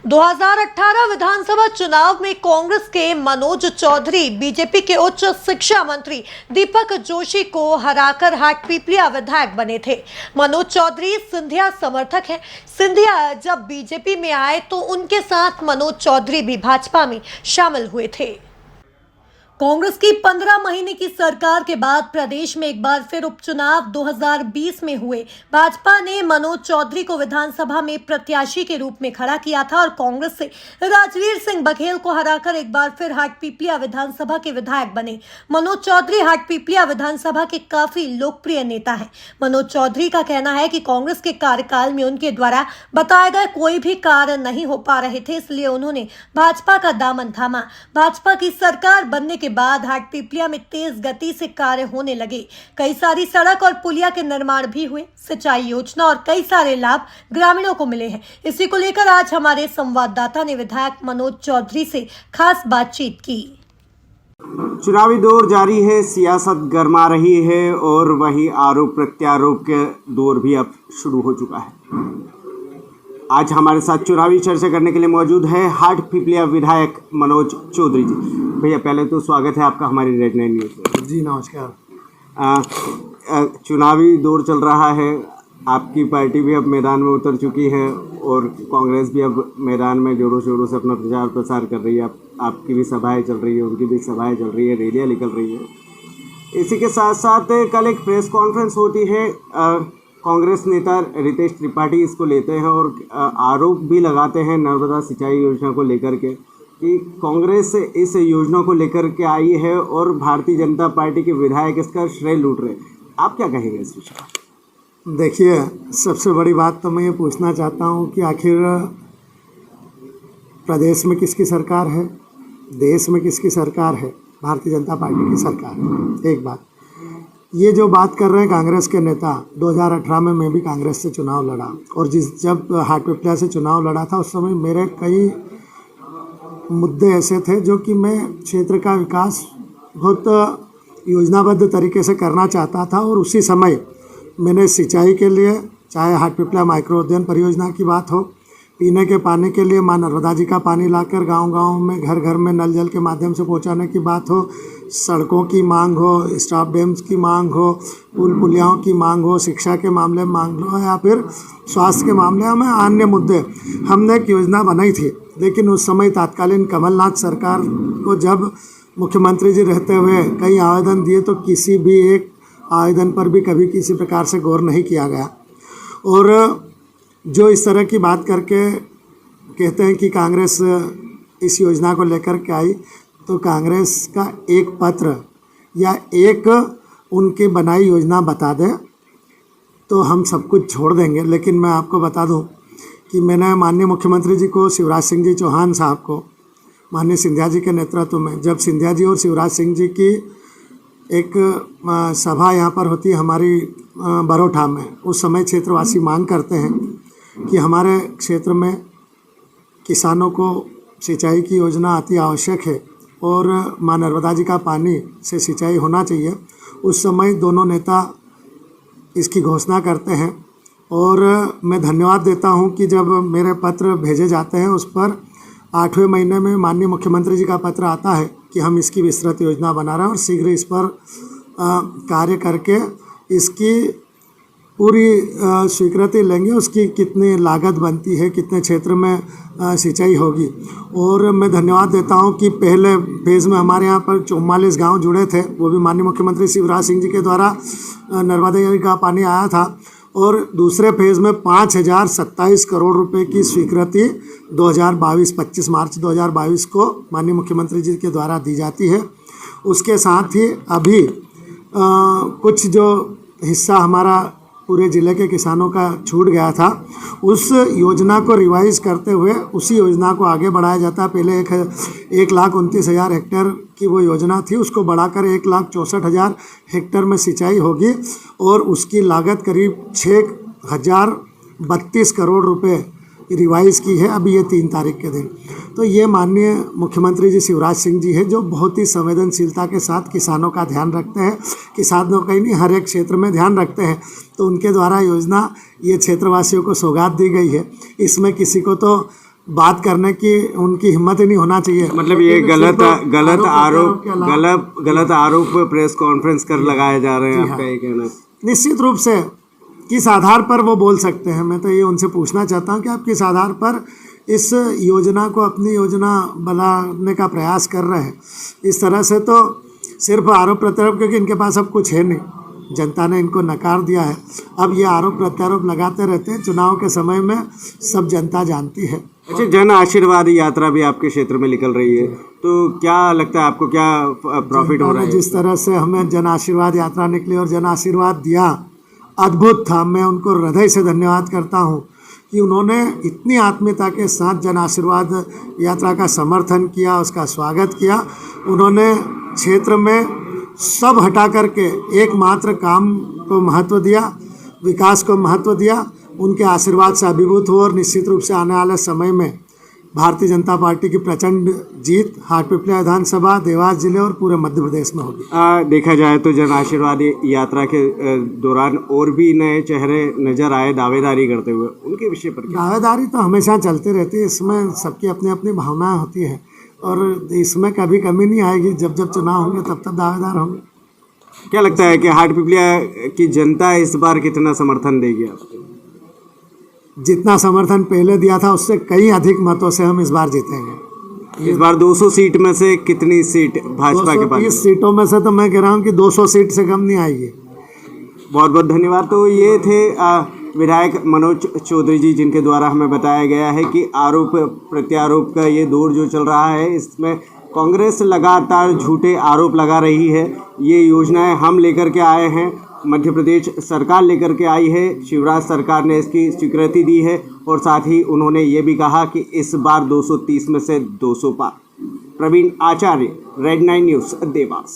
2018 विधानसभा चुनाव में कांग्रेस के मनोज चौधरी बीजेपी के उच्च शिक्षा मंत्री दीपक जोशी को हराकर हाटपिपलिया विधायक बने थे। मनोज चौधरी सिंधिया समर्थक हैं। सिंधिया जब बीजेपी में आए तो उनके साथ मनोज चौधरी भी भाजपा में शामिल हुए थे। कांग्रेस की 15 महीने की सरकार के बाद प्रदेश में एक बार फिर उपचुनाव 2020 में हुए। भाजपा ने मनोज चौधरी को विधानसभा में प्रत्याशी के रूप में खड़ा किया था और कांग्रेस से राजवीर सिंह बघेल को हराकर एक बार फिर हाटपिपलिया विधानसभा के विधायक बने। मनोज चौधरी हाटपिपलिया विधानसभा के काफी लोकप्रिय नेता हैं। मनोज चौधरी का कहना है कि कांग्रेस के कार्यकाल में उनके द्वारा बताए गए कोई भी कार्य नहीं हो पा रहे थे, इसलिए उन्होंने भाजपा का दामन थामा। भाजपा की सरकार बनने के बाद हाटपिपलिया में तेज गति से कार्य होने लगे। कई सारी सड़क और पुलिया के निर्माण भी हुए। सिंचाई योजना और कई सारे लाभ ग्रामीणों को मिले हैं। इसी को लेकर आज हमारे संवाददाता ने विधायक मनोज चौधरी से खास बातचीत की। चुनावी दौर जारी है, सियासत गर्मा रही है और वही आरोप प्रत्यारोप के दौर भी अब शुरू हो चुका है। आज हमारे साथ चुनावी चर्चा करने के लिए मौजूद है हाटपिपलिया विधायक मनोज चौधरी जी। भैया पहले तो स्वागत है आपका हमारी रेड 9 न्यूज़ में। जी नमस्कार। चुनावी दौर चल रहा है, आपकी पार्टी भी अब मैदान में उतर चुकी है और कांग्रेस भी अब मैदान में जोरों शोरों से अपना प्रचार प्रसार कर रही है। आपकी भी सभाएं चल रही है, उनकी भी सभाएं चल रही है, रैलियाँ निकल रही है। इसी के साथ साथ कल एक प्रेस कॉन्फ्रेंस होती है, कांग्रेस नेता रितेश त्रिपाठी इसको लेते हैं और आरोप भी लगाते हैं नर्मदा सिंचाई योजना को लेकर के कि कांग्रेस इस योजना को लेकर के आई है और भारतीय जनता पार्टी के विधायक इसका श्रेय लूट रहे हैं। आप क्या कहेंगे इस विषय पर? देखिए, सबसे बड़ी बात तो मैं ये पूछना चाहता हूँ कि आखिर प्रदेश में किसकी सरकार है, देश में किसकी सरकार है? भारतीय जनता पार्टी की सरकार है। एक बात ये जो बात कर रहे हैं कांग्रेस के नेता, 2018 में मैं भी कांग्रेस से चुनाव लड़ा और जब हाटपिपलिया से चुनाव लड़ा था उस समय मेरे कई मुद्दे ऐसे थे जो कि मैं क्षेत्र का विकास बहुत योजनाबद्ध तरीके से करना चाहता था और उसी समय मैंने सिंचाई के लिए, चाहे हाटपिपलिया माइक्रो उद्यान परियोजना की बात हो, पीने के पानी के लिए माँ नर्मदा जी का पानी लाकर गांव-गांव में घर घर में नल जल के माध्यम से पहुंचाने की बात हो, सड़कों की मांग हो, स्टॉप डैम्स की मांग हो, पुल पुलियाओं की मांग हो, शिक्षा के मामले में मांग हो या फिर स्वास्थ्य के मामले में अन्य मुद्दे, हमने एक योजना बनाई थी। लेकिन उस समय तत्कालीन कमलनाथ सरकार को जब मुख्यमंत्री जी रहते हुए कई आवेदन दिए तो किसी भी एक आवेदन पर भी कभी किसी प्रकार से गौर नहीं किया गया। और जो इस तरह की बात करके कहते हैं कि कांग्रेस इस योजना को लेकर के आई, तो कांग्रेस का एक पत्र या एक उनकी बनाई योजना बता दें तो हम सब कुछ छोड़ देंगे। लेकिन मैं आपको बता दूं कि मैंने माननीय मुख्यमंत्री जी को, शिवराज सिंह जी चौहान साहब को, माननीय सिंधिया जी के नेतृत्व में, जब सिंधिया जी और शिवराज सिंह जी की एक सभा यहाँ पर होती है हमारी बरोठा में, उस समय क्षेत्रवासी मांग करते हैं कि हमारे क्षेत्र में किसानों को सिंचाई की योजना अति आवश्यक है और माँ नर्मदा जी का पानी से सिंचाई होना चाहिए। उस समय दोनों नेता इसकी घोषणा करते हैं और मैं धन्यवाद देता हूं कि जब मेरे पत्र भेजे जाते हैं उस पर 8वें महीने में माननीय मुख्यमंत्री जी का पत्र आता है कि हम इसकी विस्तृत योजना बना रहे हैं और शीघ्र इस पर कार्य करके इसकी पूरी स्वीकृति लेंगे, उसकी कितनी लागत बनती है, कितने क्षेत्र में सिंचाई होगी। और मैं धन्यवाद देता हूं कि पहले फेज़ में हमारे यहाँ पर 44 गांव जुड़े थे, वो भी माननीय मुख्यमंत्री शिवराज सिंह जी के द्वारा नर्मदा जी का पानी आया था। और दूसरे फेज़ में 5027 करोड़ रुपए की स्वीकृति 25 मार्च 2022 को माननीय मुख्यमंत्री जी के द्वारा दी जाती है। उसके साथ ही अभी कुछ जो हिस्सा हमारा पूरे ज़िले के किसानों का छूट गया था, उस योजना को रिवाइज करते हुए उसी योजना को आगे बढ़ाया जाता है। पहले 1,29,000 हेक्टेयर की वो योजना थी, उसको बढ़ाकर 1,64,000 हेक्टेयर में सिंचाई होगी और उसकी लागत करीब 6,032 करोड़ रुपए रिवाइज़ की है अभी ये 3 तारीख के दिन। तो ये माननीय मुख्यमंत्री जी शिवराज सिंह जी है जो बहुत ही संवेदनशीलता के साथ किसानों का ध्यान रखते हैं, किसानों का ही नहीं हर एक क्षेत्र में ध्यान रखते हैं। तो उनके द्वारा योजना ये क्षेत्रवासियों को सौगात दी गई है। इसमें किसी को तो बात करने की उनकी हिम्मत ही नहीं होना चाहिए। मतलब ये लेकिन गलत सिर्फ गलत आरोप के अलावा- गलत आरोप प्रेस कॉन्फ्रेंस कर लगाए जा रहे हैं, आपका ये कहना है? निश्चित रूप से किस आधार पर वो बोल सकते हैं, मैं तो ये उनसे पूछना चाहता हूँ कि आप किस आधार पर इस योजना को अपनी योजना बनाने का प्रयास कर रहे हैं। इस तरह से तो सिर्फ आरोप प्रत्यारोप, क्योंकि इनके पास अब कुछ है नहीं, जनता ने इनको नकार दिया है। अब ये आरोप प्रत्यारोप लगाते रहते हैं, चुनाव के समय में सब जनता जानती है। अच्छा, जन आशीर्वाद यात्रा भी आपके क्षेत्र में निकल रही है, तो क्या लगता है आपको, क्या प्रॉफिट हो रहा है? जिस तरह से हमें जन आशीर्वाद यात्रा निकली और जन आशीर्वाद दिया, अद्भुत था। मैं उनको हृदय से धन्यवाद करता हूँ कि उन्होंने इतनी आत्मीयता के साथ जन आशीर्वाद यात्रा का समर्थन किया, उसका स्वागत किया। उन्होंने क्षेत्र में सब हटा करके एकमात्र काम को महत्व दिया, विकास को महत्व दिया। उनके आशीर्वाद से अभिभूत हो और निश्चित रूप से आने वाले समय में भारतीय जनता पार्टी की प्रचंड जीत हाटपिपलिया विधानसभा, देवास जिले और पूरे मध्य प्रदेश में होगी। देखा जाए तो जन आशीर्वाद यात्रा के दौरान और भी नए चेहरे नजर आए दावेदारी करते हुए, उनके विषय पर क्या? दावेदारी तो हमेशा चलती रहती है, इसमें सबकी अपनी अपनी भावनाएं होती है और इसमें कभी कमी नहीं आएगी। जब जब चुनाव होंगे तब तब दावेदार होंगे। क्या लगता है कि हाटपिपलिया की जनता इस बार कितना समर्थन देगी आपको? जितना समर्थन पहले दिया था उससे कई अधिक मतों से हम इस बार जीतेंगे। इस बार 200 सीट में से कितनी सीट भाजपा के पास? 230 सीटों में से तो मैं कह रहा हूँ कि 200 सीट से कम नहीं आएगी। बहुत बहुत धन्यवाद। तो ये थे विधायक मनोज चौधरी जी, जिनके द्वारा हमें बताया गया है कि आरोप प्रत्यारोप का ये दौर जो चल रहा है, इसमें कांग्रेस लगातार झूठे आरोप लगा रही है। ये योजनाएं हम लेकर के आए हैं, मध्य प्रदेश सरकार लेकर के आई है, शिवराज सरकार ने इसकी स्वीकृति दी है और साथ ही उन्होंने ये भी कहा कि इस बार 230 में से 200 पार। प्रवीण आचार्य, रेड 9 न्यूज़, देवास।